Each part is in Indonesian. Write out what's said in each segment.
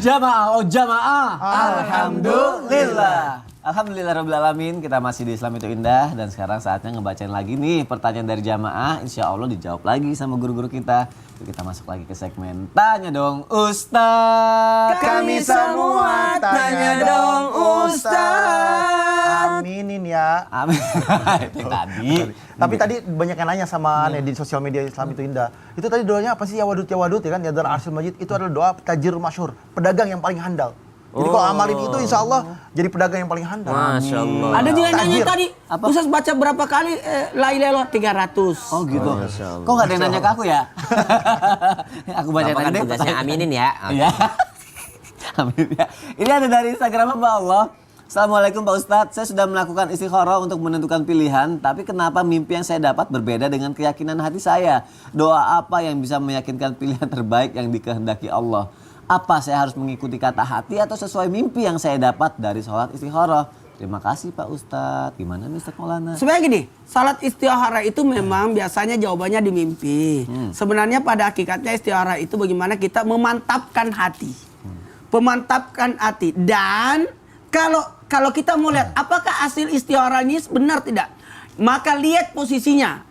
Jamaah. Alhamdulillah. Alhamdulillahirabbil alamin. Kita masih di Islam itu Indah dan sekarang saatnya ngebacain lagi nih pertanyaan dari jamaah. Insya Allah dijawab lagi sama guru-guru kita. Yuk kita masuk lagi ke segmen Tanya Dong Ustaz. Kami semua tanya dong Ustaz. Aminin ya. Amin. Itu tadi. Tapi tadi banyak yang nanya sama di sosial media Islam itu Indah. Itu tadi doanya apa sih ya wadud ya kan? Ya Dar Arsyil Majid itu adalah doa tajir masyhur, pedagang yang paling handal. Jadi kalau amalin itu insya Allah jadi pedagang yang paling handal. Masya Allah. Ada juga yang nanya tadi, Apa? Ustaz baca berapa kali la ilaha illallah 300. Oh gitu. Masya Allah. Kok gak ada yang nanya ke aku ya? Aku bacain Bapak kan aja deh. tugasnya aminin ya. Iya. Amin ya. Ini ada dari Instagram Mbak Allah. Assalamualaikum Pak Ustadz, saya sudah melakukan istikharah untuk menentukan pilihan, tapi kenapa mimpi yang saya dapat berbeda dengan keyakinan hati saya? Doa apa yang bisa meyakinkan pilihan terbaik yang dikehendaki Allah? Apa saya harus mengikuti kata hati atau sesuai mimpi yang saya dapat dari sholat istikharah? Terima kasih Pak Ustadz. Gimana nih Ustadz Maulana? Sebenarnya gini, salat istikharah itu memang biasanya jawabannya di mimpi. Sebenarnya pada hakikatnya istikharah itu bagaimana kita memantapkan hati. Memantapkan hati. Dan kalau kita mau lihat apakah hasil istikharah ini benar tidak, maka lihat posisinya.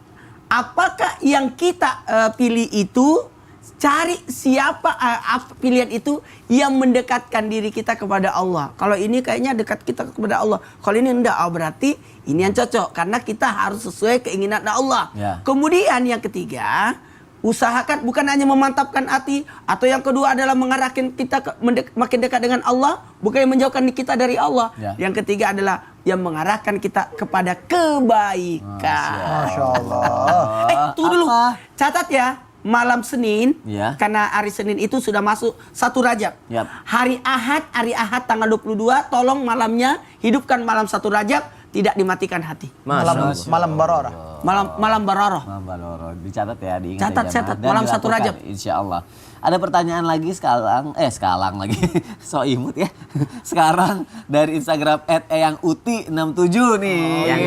Apakah yang kita pilih itu, cari siapa pilihan itu yang mendekatkan diri kita kepada Allah. Kalau ini kayaknya dekat kita kepada Allah. Kalau ini enggak, berarti ini yang cocok. Karena kita harus sesuai keinginan Allah. Ya. Kemudian yang ketiga, usahakan bukan hanya memantapkan hati. Atau yang kedua adalah mengarahkan kita makin dekat dengan Allah. Bukan yang menjauhkan kita dari Allah. Ya. Yang ketiga adalah yang mengarahkan kita kepada kebaikan. Masya Allah. Tunggu dulu. Catat ya. Malam Senin, Ya. karena hari Senin itu sudah masuk 1 Rajab. Yap. Hari Ahad tanggal 22, tolong malamnya hidupkan malam 1 Rajab, tidak dimatikan hati. Malam Barorah. Malam Baroroh. Mbak Loro, dicatat ya, diingat Catat, ya, jamaah. catat. Dan Malam 1 dilakukan, Rajab. Insya Allah. Ada pertanyaan lagi sekarang lagi. So imut ya. Sekarang dari Instagram @eyanguti67 nih.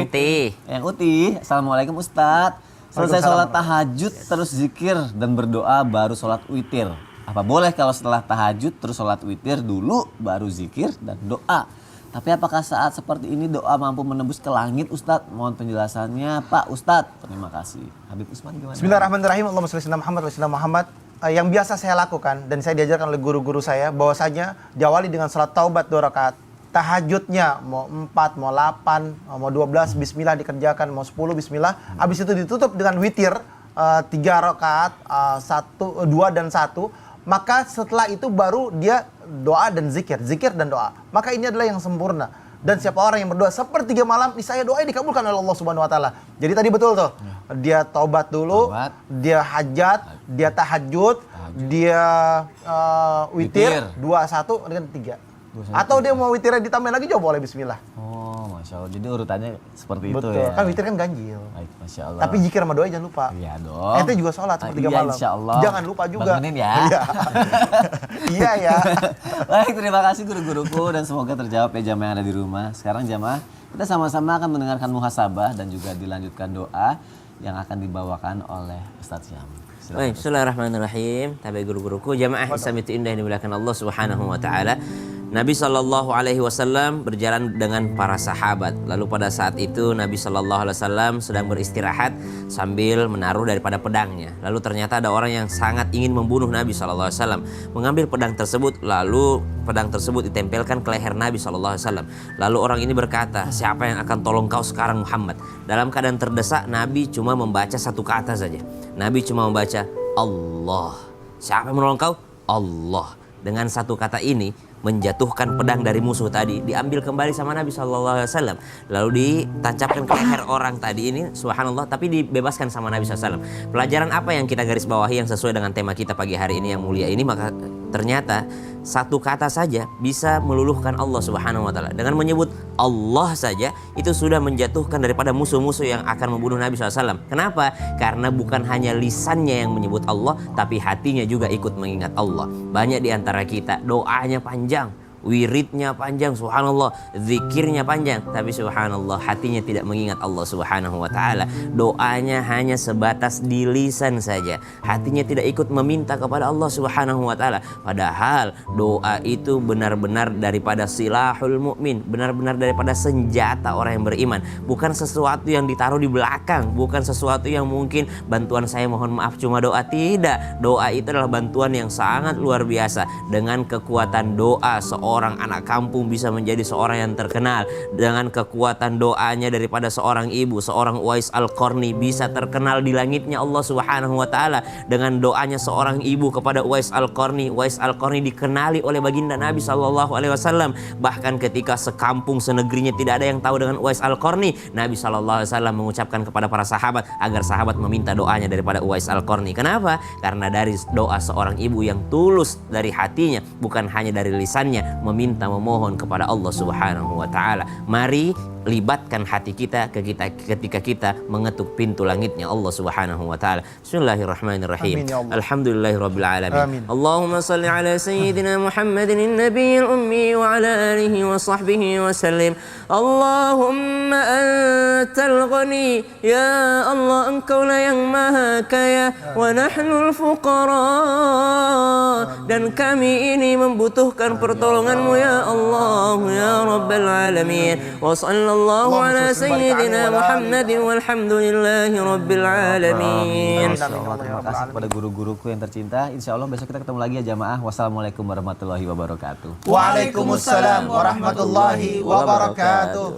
Yang Uti. Assalamualaikum Ustadz. Selesai sholat tahajud terus zikir dan berdoa baru sholat witir. Apa boleh kalau setelah tahajud terus sholat witir dulu baru zikir dan doa? Tapi apakah saat seperti ini doa mampu menembus ke langit Ustadz? Mohon penjelasannya Pak Ustadz. Terima kasih. Habib Usman gimana? Bismillahirrahmanirrahim. Allahumma sholli ala Muhammad wa ala Muhammad. Yang biasa saya lakukan dan saya diajarkan oleh guru-guru saya bahwasanya diawali dengan salat taubat 2 rakaat. Tahajudnya mau 4, mau 8, mau 12 bismillah dikerjakan, mau 10 bismillah. Habis itu ditutup dengan witir 3 rakaat, 1, 2 dan 1. Maka setelah itu baru dia doa dan zikir dan doa. Maka ini adalah yang sempurna. Dan siapa orang yang berdoa sepertiga malam, niscaya doa dikabulkan oleh Allah Subhanahu wa taala. Jadi tadi betul tuh. Dia taubat dulu, dia hajat, dia tahajud, dia witir 2, 1 dengan 3. Atau dia mau witirnya ditambah lagi juga boleh bismillah. Oh, Masya Allah. Jadi urutannya seperti Betul. itu ya. Kan witir kan ganjil. Baik, Masya Allah. Tapi zikir sama doa jangan lupa. Iya dong. Ente juga sholat sepertiga malam. Insya Allah. Jangan lupa juga. Bangunin ya. Iya. Iya ya. Baik, terima kasih guru-guruku dan semoga terjawab ya jamaah yang ada di rumah. Sekarang jamaah, kita sama-sama akan mendengarkan muhasabah dan juga dilanjutkan doa yang akan dibawakan oleh Ustadz Syam. Baik, bismillahirrahmanirrahim. Tabi guru-guruku, jamaah Islam itu Indah yang dimuliakan Allah Subhanahu wa taala. Nabi SAW berjalan dengan para sahabat. Lalu pada saat itu Nabi SAW sedang beristirahat sambil menaruh daripada pedangnya. Lalu ternyata ada orang yang sangat ingin membunuh Nabi SAW. Mengambil pedang tersebut, lalu pedang tersebut ditempelkan ke leher Nabi SAW. Lalu orang ini berkata, siapa yang akan tolong kau sekarang Muhammad? Dalam keadaan terdesak, Nabi cuma membaca 1 kata saja. Nabi cuma membaca Allah. Siapa yang menolong kau? Allah. Dengan 1 kata ini menjatuhkan pedang dari musuh tadi, diambil kembali sama Nabi SAW, lalu ditancapkan ke leher orang tadi ini, subhanallah, tapi dibebaskan sama Nabi SAW. Pelajaran apa yang kita garis bawahi yang sesuai dengan tema kita pagi hari ini yang mulia ini? Maka ternyata 1 kata saja bisa meluluhkan Allah Subhanahu wa taala. Dengan menyebut Allah saja itu sudah menjatuhkan daripada musuh-musuh yang akan membunuh Nabi SAW. Kenapa? Karena bukan hanya lisannya yang menyebut Allah, tapi hatinya juga ikut mengingat Allah. Banyak di antara kita doanya panjang, wiridnya panjang, subhanallah, zikirnya panjang, tapi subhanallah hatinya tidak mengingat Allah Subhanahu wa taala. Doanya hanya sebatas di lisan saja. Hatinya tidak ikut meminta kepada Allah Subhanahu wa taala. Padahal doa itu benar-benar daripada silahul mukmin, benar-benar daripada senjata orang yang beriman. Bukan sesuatu yang ditaruh di belakang, bukan sesuatu yang mungkin bantuan saya mohon maaf cuma doa. Tidak, doa itu adalah bantuan yang sangat luar biasa. Dengan kekuatan doa seorang anak kampung bisa menjadi seorang yang terkenal. Dengan kekuatan doanya daripada seorang ibu, seorang Uwais Al-Qarni bisa terkenal di langitnya Allah Subhanahu wa taala. Dengan doanya seorang ibu kepada Uwais Al-Qarni dikenali oleh baginda Nabi sallallahu alaihi wasallam. Bahkan ketika sekampung senegrinya tidak ada yang tahu dengan Uwais Al-Qarni, Nabi sallallahu alaihi wasallam mengucapkan kepada para sahabat agar sahabat meminta doanya daripada Uwais Al-Qarni. Kenapa? Karena dari doa seorang ibu yang tulus dari hatinya, bukan hanya dari lisannya, meminta memohon kepada Allah Subhanahu wa taala. Mari libatkan hati kita ketika kita mengetuk pintu langitnya Allah Subhanahu wa taala. Bismillahirrahmanirrahim. Amin, ya Allah. Alhamdulillahirabbil alamin. Amin. Allahumma shalli ala sayyidina Muhammadin nabiyil ummi wa ala alihi wa sahbihi wa sallim. Allahumma antal ghani, ya Allah engkau lah yang maha kaya, wa nahnul fuqara, dan kami ini membutuhkan pertolonganmu ya Allah ya rabbal alamin. Wa sallallahu ala sayyidina Muhammadin walhamdulillahi rabbil alamin. Insyaallah, terima kasih kepada guru-guruku yang tercinta. Insyaallah besok kita ketemu lagi ya jamaah. Wassalamualaikum warahmatullahi wabarakatuh. Waalaikumsalam warahmatullahi wabarakatuh.